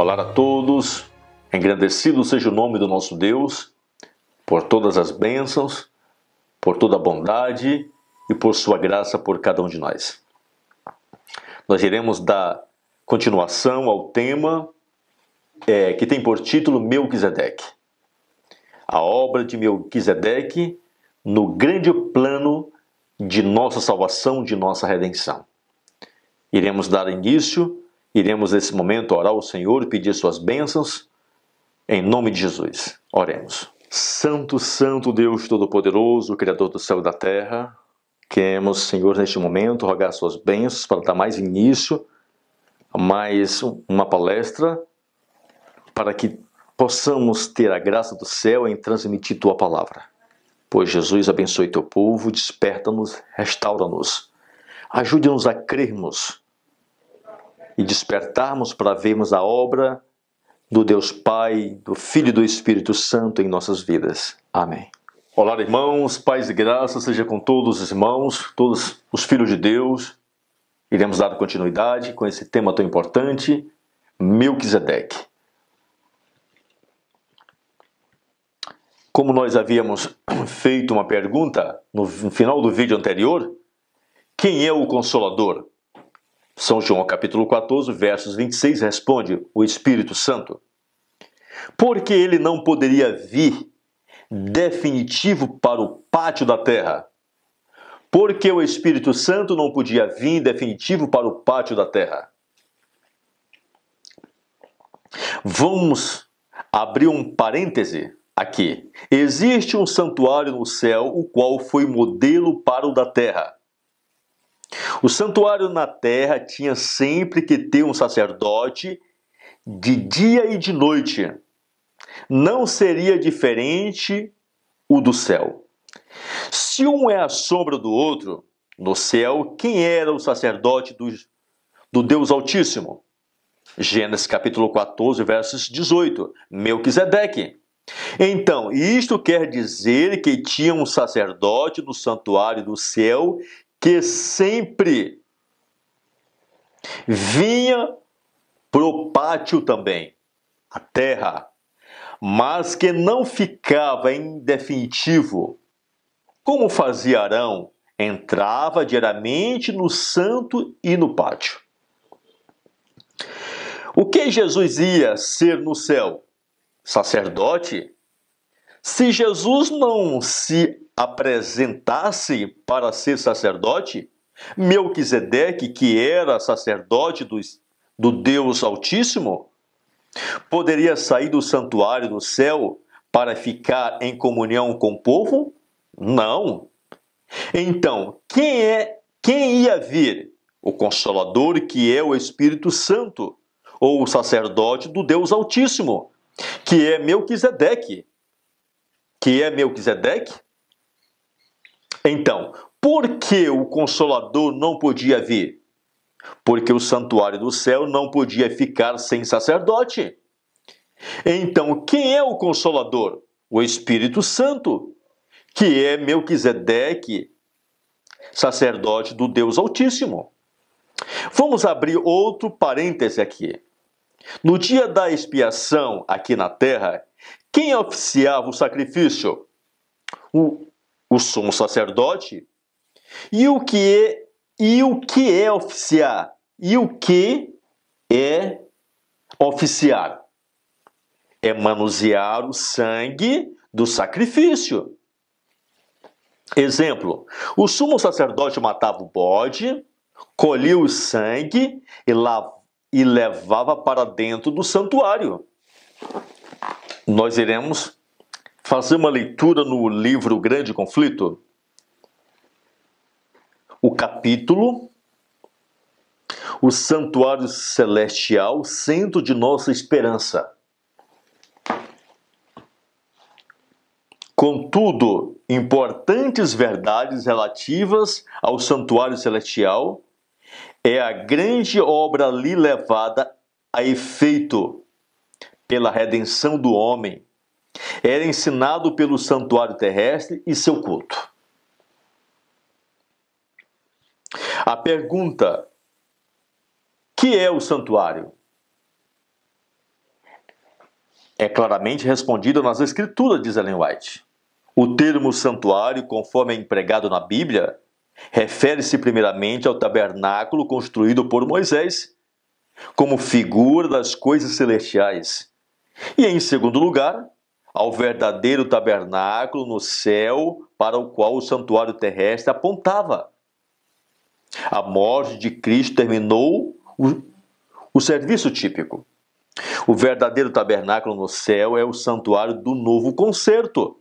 Olá a todos, engrandecido seja o nome do nosso Deus, por todas as bênçãos, por toda a bondade e por sua graça por cada um de nós. Nós iremos dar continuação ao tema que tem por título Melquisedeque. A obra de Melquisedeque no grande plano de nossa salvação, de nossa redenção. Iremos dar início, iremos nesse momento orar ao Senhor e pedir suas bênçãos, em nome de Jesus. Oremos. Santo, Santo Deus Todo-Poderoso, Criador do céu e da terra, queremos, Senhor, neste momento, rogar suas bênçãos para dar mais início a mais uma palestra, para que possamos ter a graça do céu em transmitir tua palavra. Pois Jesus abençoe teu povo, desperta-nos, restaura-nos. Ajude-nos a crermos e despertarmos para vermos a obra do Deus Pai, do Filho e do Espírito Santo em nossas vidas. Amém. Olá, irmãos, paz e graça seja com todos os irmãos, todos os filhos de Deus. Iremos dar continuidade com esse tema tão importante, Melquisedeque. Como nós havíamos feito uma pergunta no final do vídeo anterior, quem é o Consolador? São João capítulo 14, versos 26, responde o Espírito Santo. Porque ele não poderia vir definitivo para o pátio da terra. Porque o Espírito Santo não podia vir definitivo para o pátio da terra. Vamos abrir um parêntese aqui. Existe um santuário no céu, o qual foi modelo para o da terra. O santuário na terra tinha sempre que ter um sacerdote de dia e de noite. Não seria diferente o do céu. Se um é a sombra do outro, no céu, quem era o sacerdote do Deus Altíssimo? Gênesis capítulo 14, versos 18. Melquisedeque. Então, isto quer dizer que tinha um sacerdote no santuário do céu que sempre vinha pro pátio também, a terra, mas que não ficava em definitivo. Como fazia Arão? Entrava diariamente no santo e no pátio. O que Jesus ia ser no céu? Sacerdote? Se Jesus não se apresentasse para ser sacerdote, Melquisedeque, que era sacerdote do Deus Altíssimo, poderia sair do santuário do céu para ficar em comunhão com o povo? Não. Então, quem ia vir? O Consolador, que é o Espírito Santo, ou o sacerdote do Deus Altíssimo, que é Melquisedeque. Então, por que o Consolador não podia vir? Porque o santuário do céu não podia ficar sem sacerdote. Então, quem é o Consolador? O Espírito Santo, que é Melquisedeque, sacerdote do Deus Altíssimo. Vamos abrir outro parêntese aqui. No dia da expiação aqui na terra, quem oficiava o sacrifício? O sumo sacerdote. E o que é oficiar? E o que é oficiar? É manusear o sangue do sacrifício. Exemplo, o sumo sacerdote matava o bode, colhia o sangue e levava para dentro do santuário. Nós iremos fazer uma leitura no livro Grande Conflito, o capítulo, o santuário celestial, centro de nossa esperança. Contudo, importantes verdades relativas ao santuário celestial é a grande obra ali levada a efeito pela redenção do homem. Era ensinado pelo santuário terrestre e seu culto. A pergunta: que é o santuário? é claramente respondida nas Escrituras, diz Ellen White. O termo santuário, conforme é empregado na Bíblia, refere-se primeiramente ao tabernáculo construído por Moisés, como figura das coisas celestiais, e em segundo lugar, ao verdadeiro tabernáculo no céu para o qual o santuário terrestre apontava. A morte de Cristo terminou o serviço típico. O verdadeiro tabernáculo no céu é o santuário do novo concerto.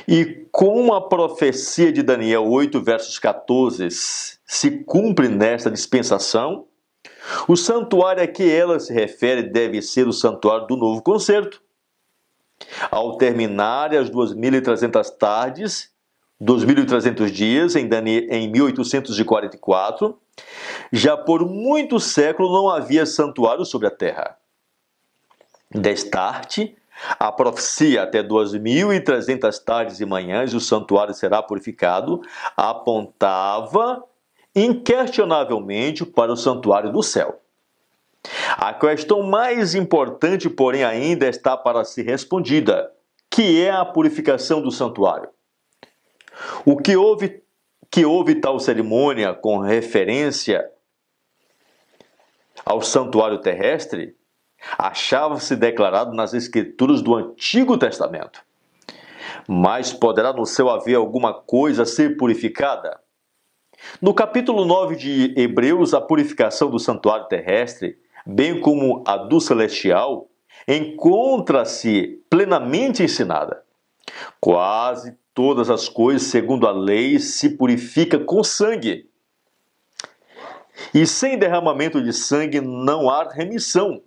E como a profecia de Daniel 8, versos 14, se cumpre nesta dispensação, o santuário a que ela se refere deve ser o santuário do novo concerto. Ao terminarem as 2.300 tardes, 2.300 dias em 1844, já por muitos séculos não havia santuário sobre a terra. Destarte, a profecia até 2.300 tardes e manhãs o santuário será purificado, apontava inquestionavelmente para o santuário do céu. A questão mais importante, porém, ainda está para ser respondida, que é a purificação do santuário. O que houve tal cerimônia com referência ao santuário terrestre achava-se declarado nas Escrituras do Antigo Testamento. Mas poderá no céu haver alguma coisa a ser purificada? No capítulo 9 de Hebreus, a purificação do santuário terrestre, bem como a do celestial, encontra-se plenamente ensinada. Quase todas as coisas, segundo a lei, se purifica com sangue. E sem derramamento de sangue não há remissão.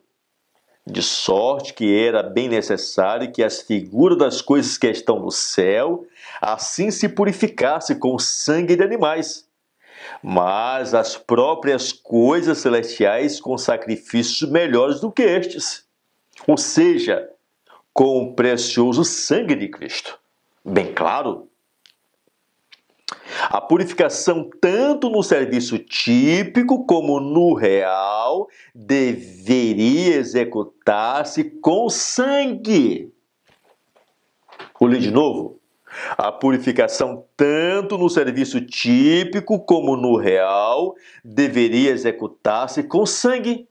De sorte que era bem necessário que as figuras das coisas que estão no céu assim se purificassem com sangue de animais, mas as próprias coisas celestiais com sacrifícios melhores do que estes, ou seja, com o precioso sangue de Cristo. Bem claro, a purificação, tanto no serviço típico como no real, deveria executar-se com sangue. Vou ler de novo. A purificação, tanto no serviço típico como no real, deveria executar-se com sangue.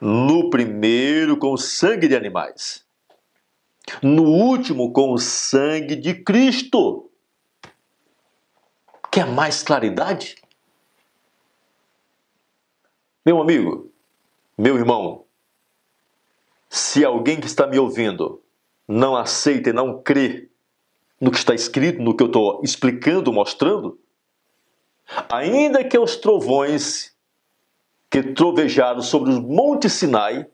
No primeiro, com sangue de animais. No último, com o sangue de Cristo. Quer mais claridade? Meu amigo, meu irmão, se alguém que está me ouvindo não aceita e não crê no que está escrito, no que eu estou explicando, mostrando, ainda que os trovões que trovejaram sobre os montes Sinai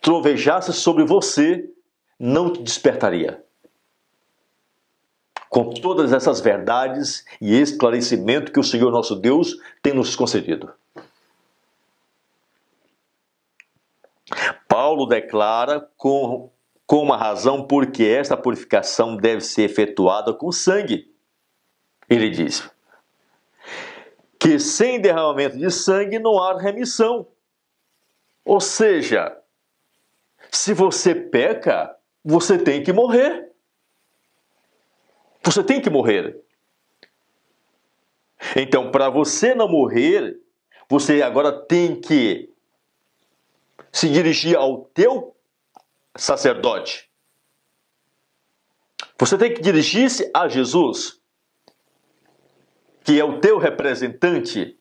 trovejassem sobre você, não te despertaria. Com todas essas verdades e esclarecimento que o Senhor nosso Deus tem nos concedido. Paulo declara com uma razão porque esta purificação deve ser efetuada com sangue. Ele diz que sem derramamento de sangue não há remissão. Ou seja, se você peca, você tem que morrer. Você tem que morrer. Então, para você não morrer, você agora tem que se dirigir ao teu sacerdote. Você tem que dirigir-se a Jesus, que é o teu representante.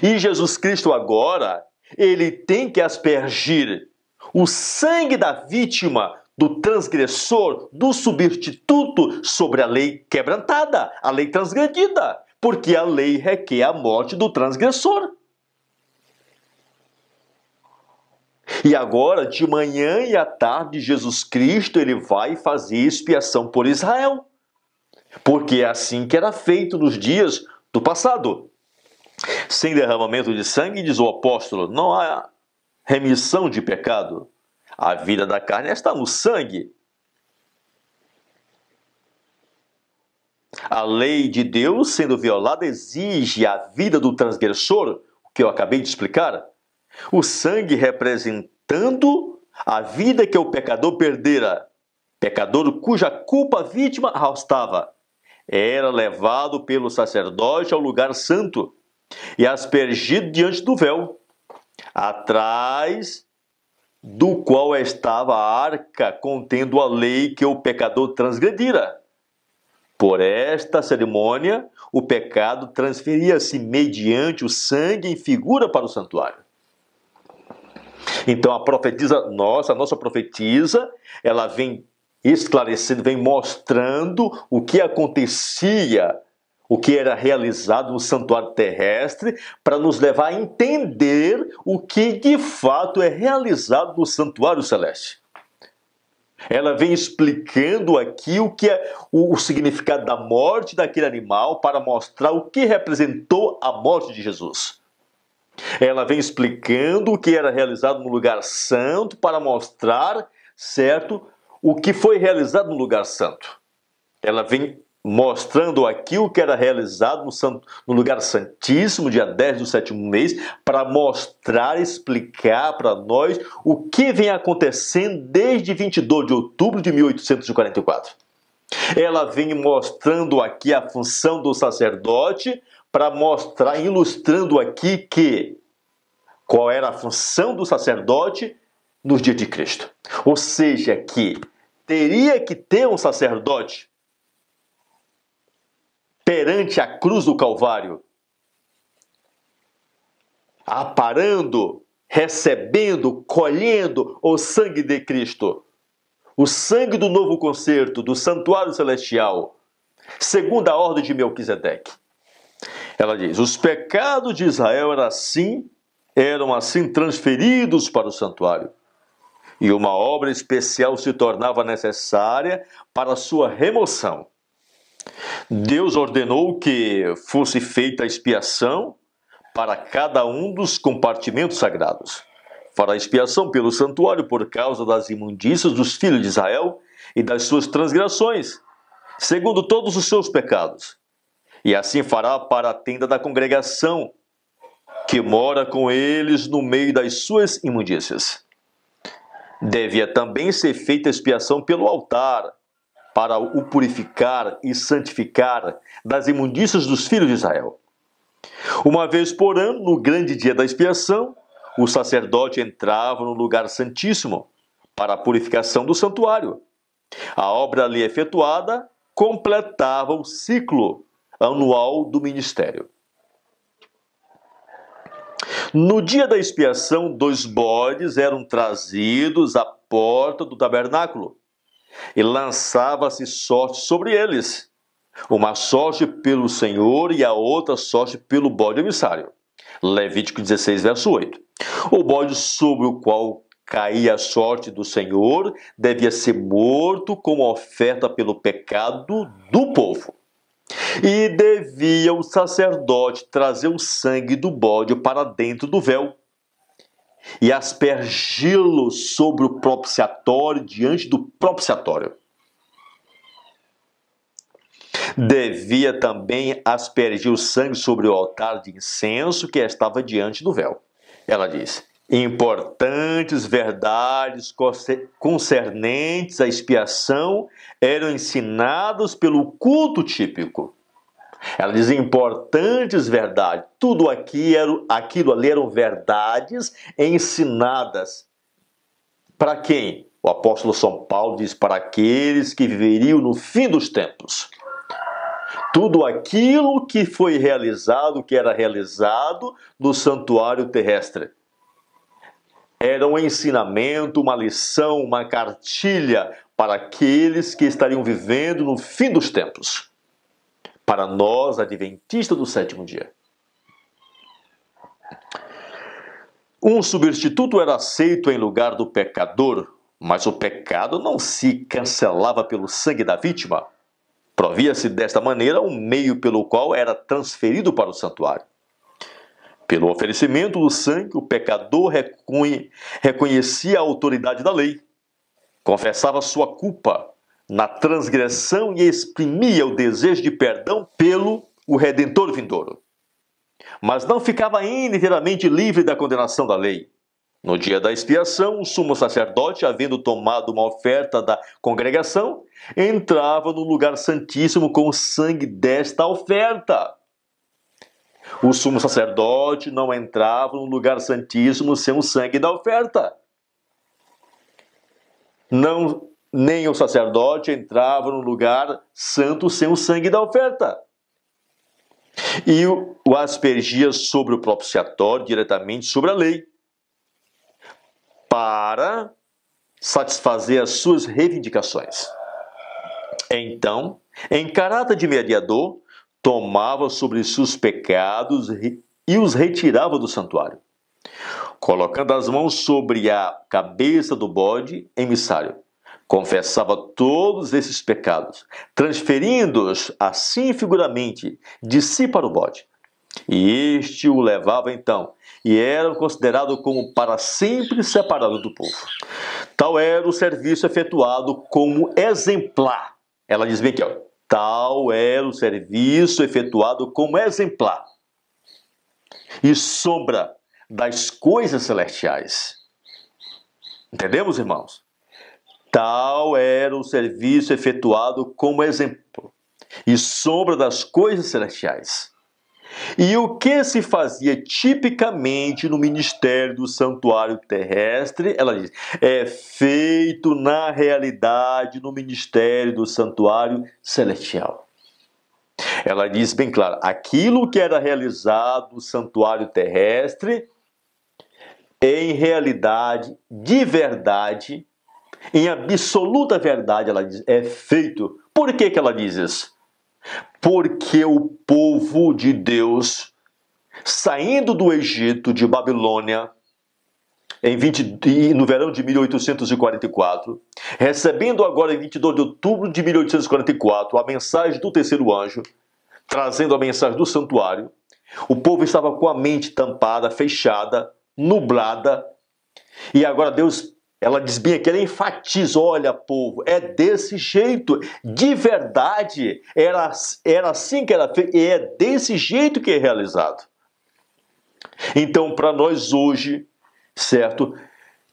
E Jesus Cristo agora, ele tem que aspergir o sangue da vítima, do transgressor, do substituto sobre a lei quebrantada, a lei transgredida, porque a lei requer a morte do transgressor. E agora, de manhã e à tarde, Jesus Cristo, ele vai fazer expiação por Israel, porque é assim que era feito nos dias do passado. Sem derramamento de sangue, diz o apóstolo, não há remissão de pecado. A vida da carne está no sangue. A lei de Deus, sendo violada, exige a vida do transgressor, o que eu acabei de explicar. O sangue representando a vida que o pecador perdera, pecador cuja culpa a vítima arrastava, era levado pelo sacerdote ao lugar santo e aspergido diante do véu, atrás do qual estava a arca contendo a lei que o pecador transgredira. Por esta cerimônia, o pecado transferia-se mediante o sangue em figura para o santuário. Então a nossa profetisa, ela vem esclarecendo, vem mostrando o que acontecia, o que era realizado no santuário terrestre, para nos levar a entender o que de fato é realizado no santuário celeste. Ela vem explicando aqui o que é o significado da morte daquele animal para mostrar o que representou a morte de Jesus. Ela vem explicando o que era realizado no lugar santo para mostrar, certo, o que foi realizado no lugar santo. Ela vem mostrando aqui o que era realizado no lugar santíssimo, dia 10 do 7º mês, para mostrar, explicar para nós o que vem acontecendo desde 22 de outubro de 1844. Ela vem mostrando aqui a função do sacerdote para mostrar, ilustrando aqui qual era a função do sacerdote nos dias de Cristo. Ou seja, que teria que ter um sacerdote perante a cruz do Calvário, aparando, recebendo, colhendo o sangue de Cristo, o sangue do novo concerto, do santuário celestial, segundo a ordem de Melquisedeque. Ela diz: os pecados de Israel eram assim transferidos para o santuário, e uma obra especial se tornava necessária para a sua remoção. Deus ordenou que fosse feita a expiação para cada um dos compartimentos sagrados. Fará expiação pelo santuário por causa das imundícias dos filhos de Israel e das suas transgressões, segundo todos os seus pecados. E assim fará para a tenda da congregação, que mora com eles no meio das suas imundícias. Devia também ser feita expiação pelo altar, para o purificar e santificar das imundícias dos filhos de Israel. Uma vez por ano, no grande dia da expiação, o sacerdote entrava no lugar santíssimo para a purificação do santuário. A obra ali efetuada completava o ciclo anual do ministério. No dia da expiação, 2 bodes eram trazidos à porta do tabernáculo, e lançava-se sorte sobre eles, uma sorte pelo Senhor e a outra sorte pelo bode emissário. Levítico 16, verso 8. O bode sobre o qual caía a sorte do Senhor devia ser morto como oferta pelo pecado do povo. E devia o sacerdote trazer o sangue do bode para dentro do véu e aspergi-lo sobre o propiciatório, diante do propiciatório. Devia também aspergir o sangue sobre o altar de incenso que estava diante do véu. Ela diz: importantes verdades concernentes à expiação eram ensinadas pelo culto típico. Ela diz: importantes verdades. Tudo aquilo ali eram verdades ensinadas. Para quem? O apóstolo São Paulo diz: para aqueles que viveriam no fim dos tempos. Tudo aquilo que foi realizado, que era realizado no santuário terrestre, era um ensinamento, uma lição, uma cartilha para aqueles que estariam vivendo no fim dos tempos. Para nós, adventistas do 7º dia. Um substituto era aceito em lugar do pecador, mas o pecado não se cancelava pelo sangue da vítima. Provia-se desta maneira um meio pelo qual era transferido para o santuário. Pelo oferecimento do sangue, o pecador reconhecia a autoridade da lei, confessava sua culpa na transgressão e exprimia o desejo de perdão pelo o Redentor vindouro. Mas não ficava ainda inteiramente livre da condenação da lei. No dia da expiação, o sumo sacerdote, havendo tomado uma oferta da congregação, entrava no lugar santíssimo com o sangue desta oferta. O sumo sacerdote não entrava no lugar santíssimo sem o sangue da oferta. Nem o sacerdote entrava no lugar santo sem o sangue da oferta. E o aspergia sobre o propiciatório, diretamente sobre a lei, para satisfazer as suas reivindicações. Então, em caráter de mediador, tomava sobre si os pecados e os retirava do santuário, colocando as mãos sobre a cabeça do bode emissário. Confessava todos esses pecados, transferindo-os assim figuramente de si para o bode. E este o levava então, e era considerado como para sempre separado do povo. Tal era o serviço efetuado como exemplar. Ela diz bem aqui, ó, tal era o serviço efetuado como exemplar e sombra das coisas celestiais. Entendemos, irmãos? Tal era o serviço efetuado como exemplo e sombra das coisas celestiais. E o que se fazia tipicamente no ministério do santuário terrestre, ela diz, é feito na realidade no ministério do santuário celestial. Ela diz bem claro, aquilo que era realizado no santuário terrestre, em realidade, de verdade, em absoluta verdade, ela diz, é feito. Por que ela diz isso? Porque o povo de Deus, saindo do Egito, de Babilônia, no verão de 1844, recebendo agora em 22 de outubro de 1844 a mensagem do terceiro anjo, trazendo a mensagem do santuário, o povo estava com a mente tampada, fechada, nublada, e agora Deus, ela diz bem aqui, ela enfatiza, olha povo, é desse jeito, de verdade, era assim que era feito, e é desse jeito que é realizado. Então, para nós hoje, certo,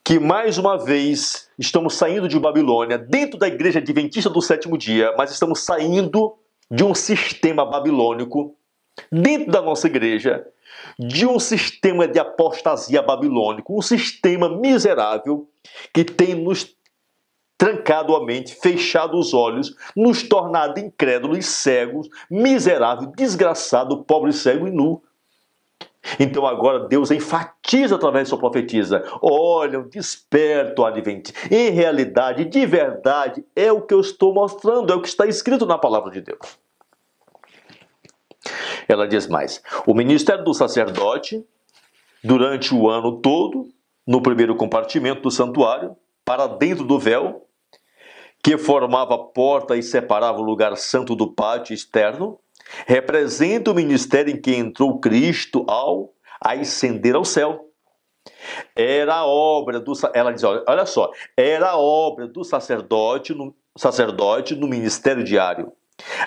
que mais uma vez estamos saindo de Babilônia, dentro da igreja adventista do sétimo dia, mas estamos saindo de um sistema babilônico, dentro da nossa igreja, de um sistema de apostasia babilônico, um sistema miserável que tem nos trancado a mente, fechado os olhos, nos tornado incrédulos, cegos, miserável, desgraçado, pobre, cego e nu. Então agora Deus enfatiza através da sua profetisa, olha, desperta o adventista. Em realidade, de verdade, é o que eu estou mostrando, é o que está escrito na palavra de Deus. Ela diz mais, o ministério do sacerdote, durante o ano todo, no primeiro compartimento do santuário, para dentro do véu, que formava a porta e separava o lugar santo do pátio externo, representa o ministério em que entrou Cristo ao ascender ao céu. Era a obra do, ela diz, olha só, era a obra do sacerdote no ministério diário,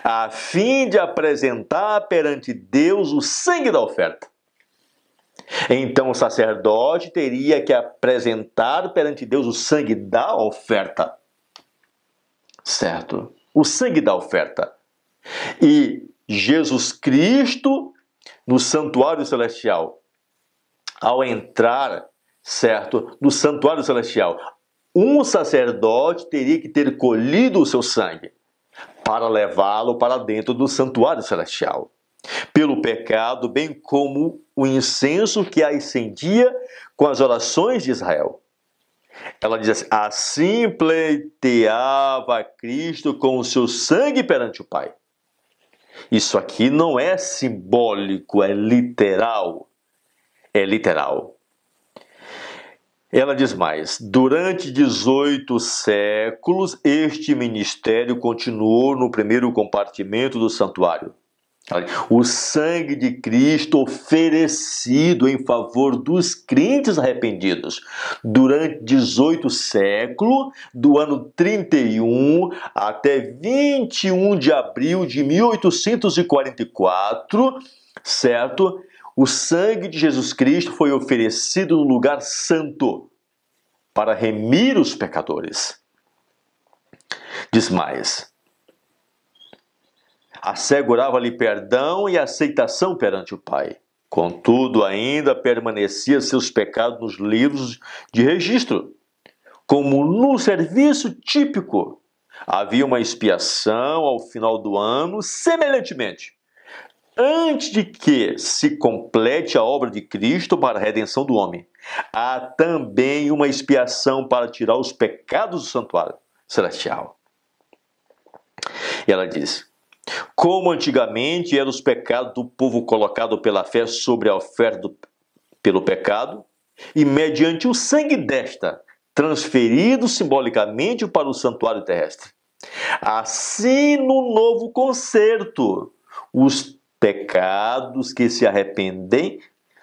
a fim de apresentar perante Deus o sangue da oferta. Então o sacerdote teria que apresentar perante Deus o sangue da oferta. Certo? O sangue da oferta. E Jesus Cristo, no santuário celestial, ao entrar, certo, no santuário celestial, um sacerdote teria que ter colhido o seu sangue para levá-lo para dentro do santuário celestial, pelo pecado, bem como o incenso que ascendia com as orações de Israel. Ela diz assim, assim pleiteava Cristo com o seu sangue perante o Pai. Isso aqui não é simbólico, é literal. É literal. Ela diz mais, durante 18 séculos, este ministério continuou no primeiro compartimento do santuário. O sangue de Cristo oferecido em favor dos crentes arrependidos durante 18 séculos, do ano 31 até 21 de abril de 1844, certo? O sangue de Jesus Cristo foi oferecido no lugar santo para remir os pecadores. Diz mais: assegurava-lhe perdão e aceitação perante o Pai. Contudo, ainda permanecia seus pecados nos livros de registro. Como no serviço típico, havia uma expiação ao final do ano, semelhantemente. Antes de que se complete a obra de Cristo para a redenção do homem, há também uma expiação para tirar os pecados do santuário celestial. E ela diz: como antigamente eram os pecados do povo colocado pela fé sobre a oferta pelo pecado, e mediante o sangue desta, transferido simbolicamente para o santuário terrestre. Assim, no novo concerto, os pecados que se arrependem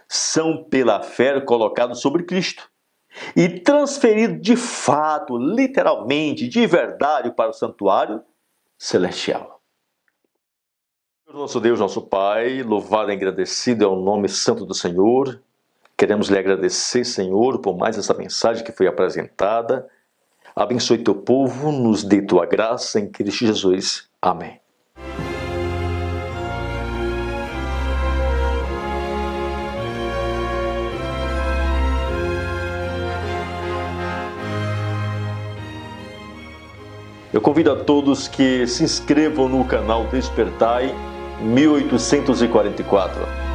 são pela fé colocados sobre Cristo e transferidos de fato, literalmente, de verdade para o santuário celestial. Nosso Deus, nosso Pai, louvado e agradecido é o nome santo do Senhor. Queremos lhe agradecer, Senhor, por mais essa mensagem que foi apresentada. Abençoe teu povo, nos dê tua graça em Cristo Jesus. Amém. Eu convido a todos que se inscrevam no canal Despertai 1844.